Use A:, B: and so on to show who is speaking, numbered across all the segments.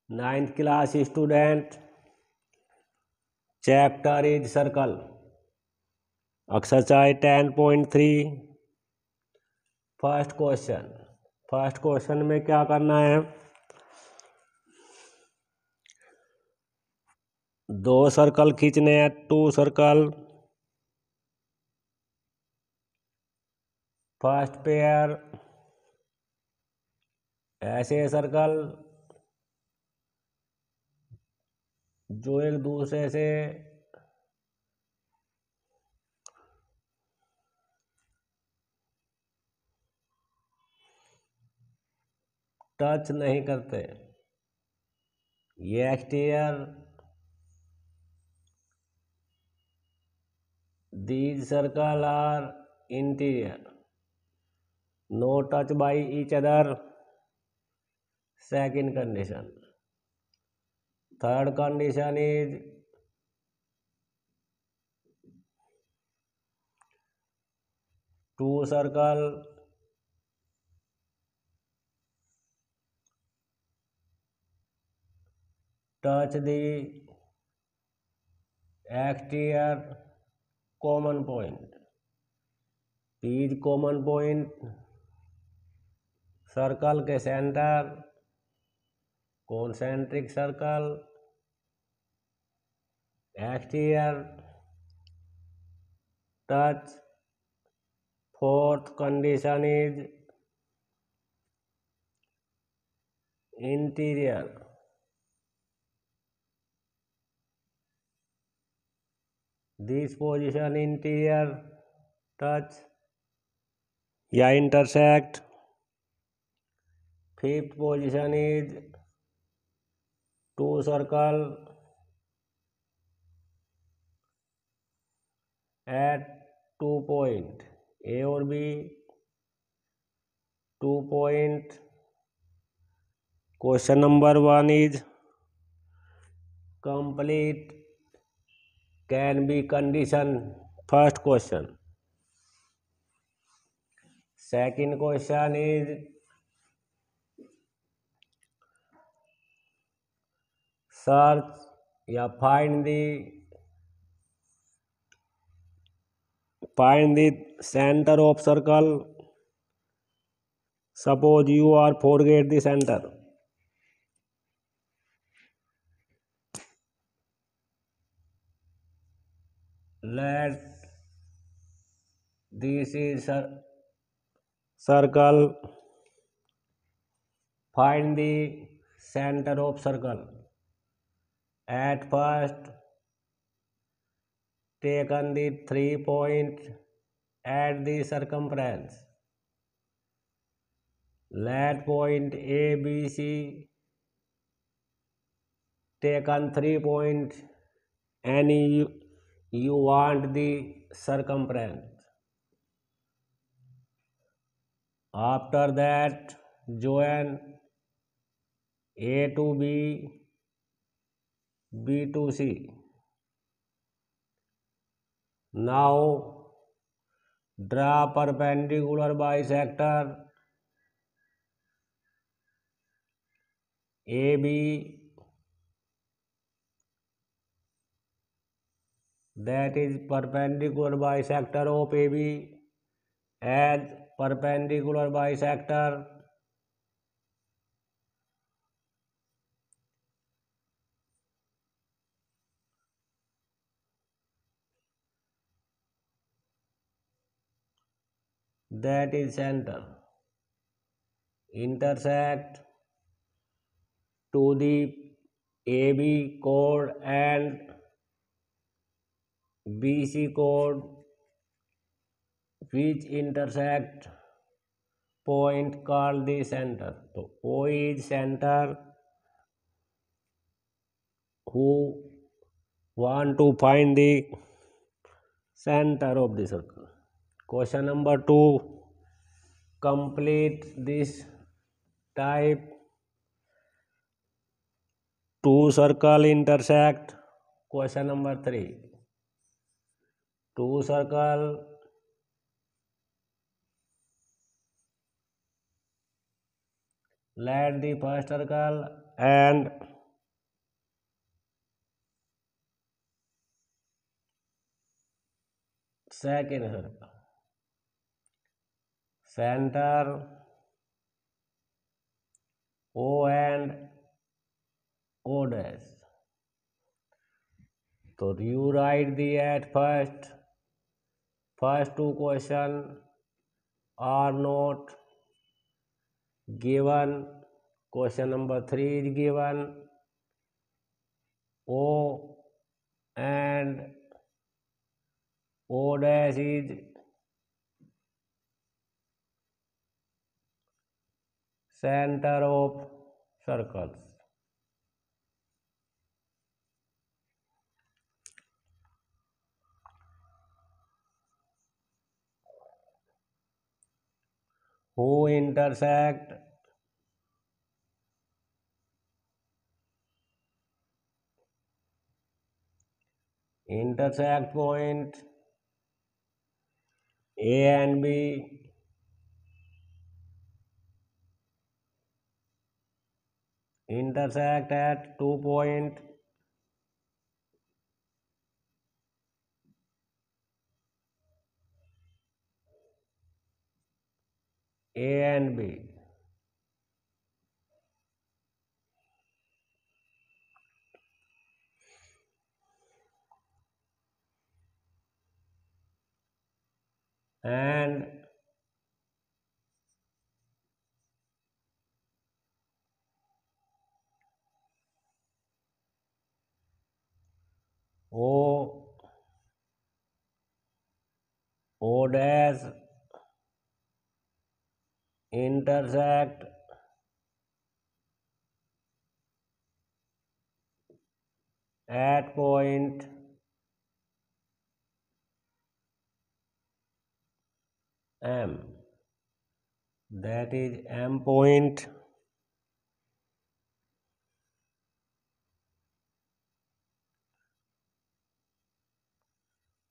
A: 9th class student. Chapter is circle. Exercise 10.3. First question में क्या करना है? दो सर्कल खींचने हैं, 2 सर्कल. फर्स्ट पेयर ऐसे सर्कल जो एक दूसरे से टच नहीं करते, ये exterior. These circle are interior, no touch by each other. Second condition. Third condition is two circle touch the exterior common point. Each common point circle के centre, concentric circle, exterior touch. Fourth condition is interior. This position interior touch या intersect. Fifth position is two circle at 2 point A और B. 2 point. Question number 1 is complete can be condition. First question. Second question is search या find the center of circle. Suppose you are forget the center. Let this is circle. Find the center of circle. At first taken the 3 points at the circumference. Let point A, B, C taken 3 points and you want the circumference. After that join A to B, B to C. Now draw perpendicular bisector AB, that is perpendicular bisector of AB as perpendicular bisector that is center. Intersect to the AB chord and BC chord which intersect point called the center. So O is center. Who want to find the center of the circle? Question number 2. Complete this type. 2 circle intersect. Question number 3. 2 circle let the first circle and second circle. Center O and O dash. So you write the at first two question are not given. Question number 3 is given. O and O dash is center of circles. Who intersect point A and B intersect at 2 point A and B. And O dash intersect at point M, that is M point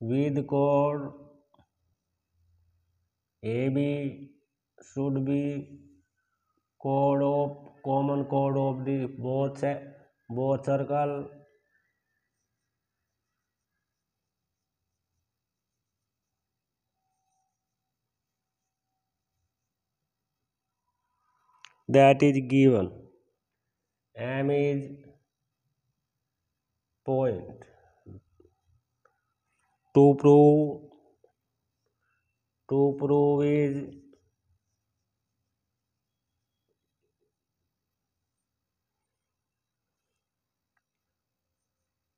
A: with chord AB should be common chord of the both circle. That is given. M is point. To prove is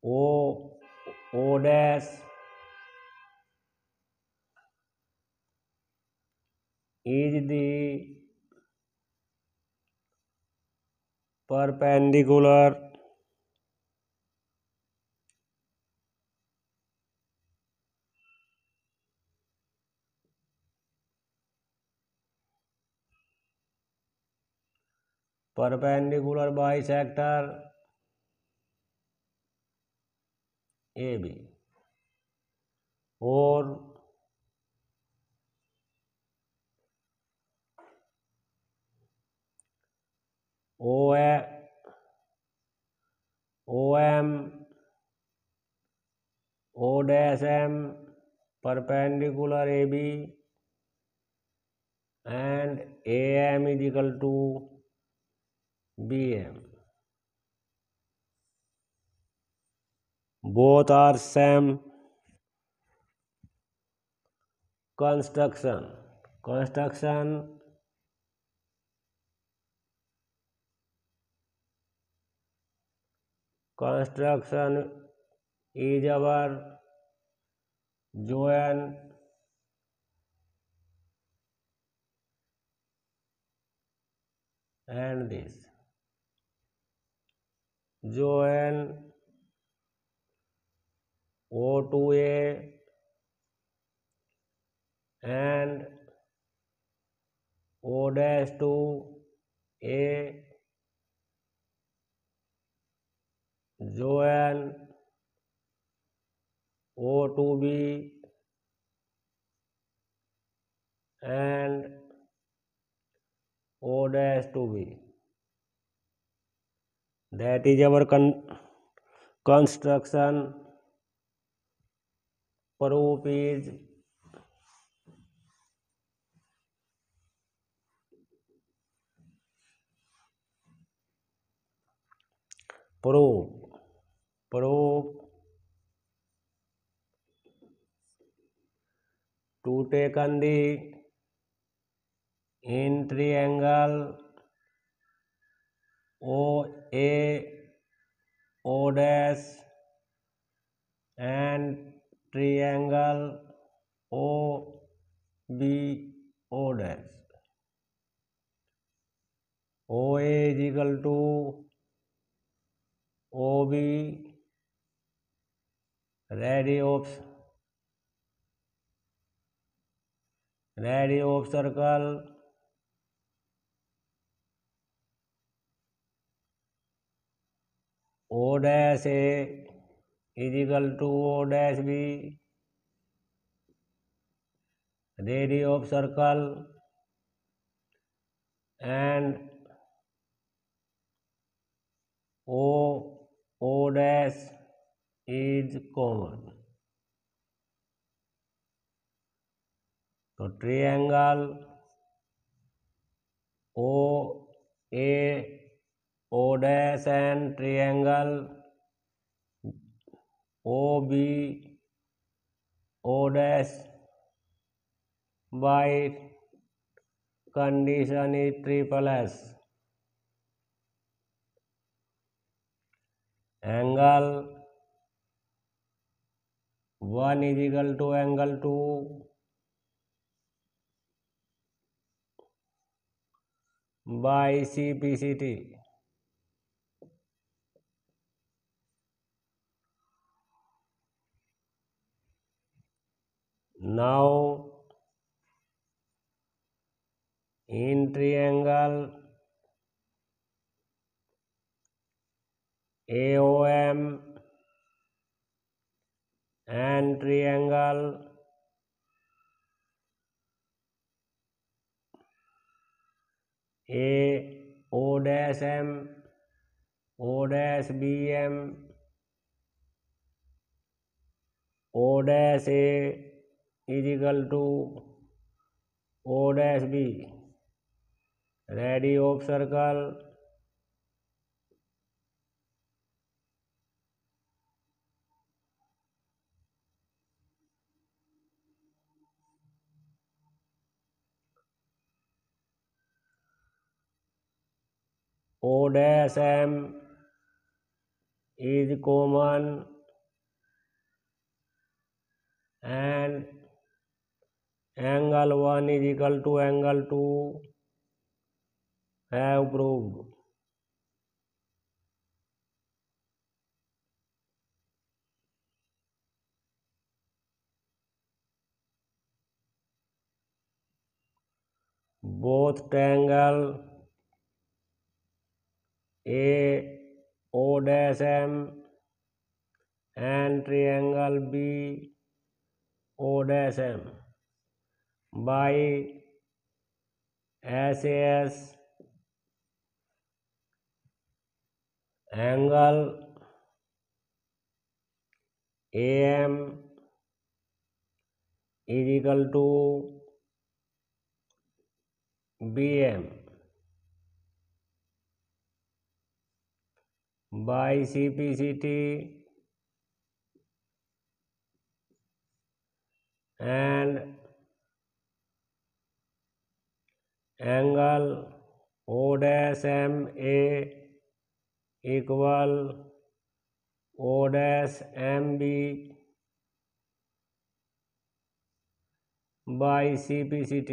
A: O dash is the perpendicular bisector AB, or OM O dash M perpendicular AB and AM is equal to BM. Both are same construction. Construction is our join and this. Join O to A and O dash to A, join O to B and O dash to B. That is our construction. Proof is prove to taken the in triangle OA O dash and triangle OB O dash. OA is equal to OB, radius of circle O dash A is equal to O dash B, radius of circle, and O dash is common. So triangle OA O dash and triangle OB O dash by condition is triple S. Angle 1 is equal to angle 2 by CPCT. Now in triangle AOM and triangle AO dash M O dash BM O dash A is equal to O dash B, radius of circle, O dash M is common and angle 1 is equal to angle 2 have proved. Both triangle AO dash M and triangle BO dash M by SAS angle AM is equal to BM by CPCT and angle O dash MA equal O dash MB by CPCT,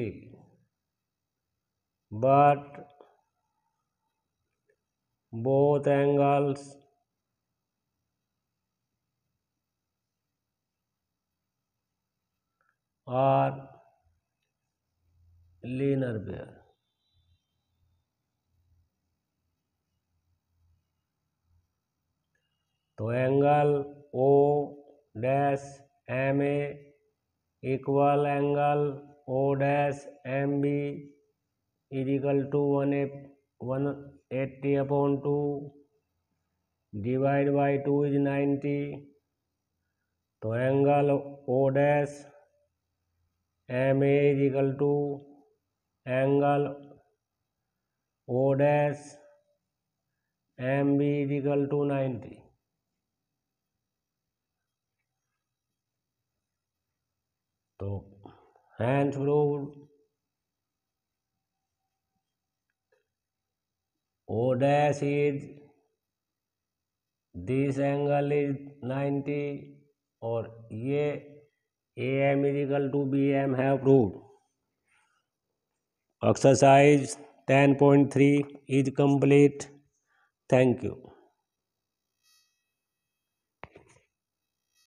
A: but both angles are linear pair. तो angle O dash MA equal angle O dash MB is equal to 180 upon 2 divided by 2 is 90. तो angle O dash MA is equal to angle O dash M B is equal to 90। तो hence proved O dash is this angle is 90 और ये AM is equal to BM have proved. Exercise 10.3 is complete. Thank you.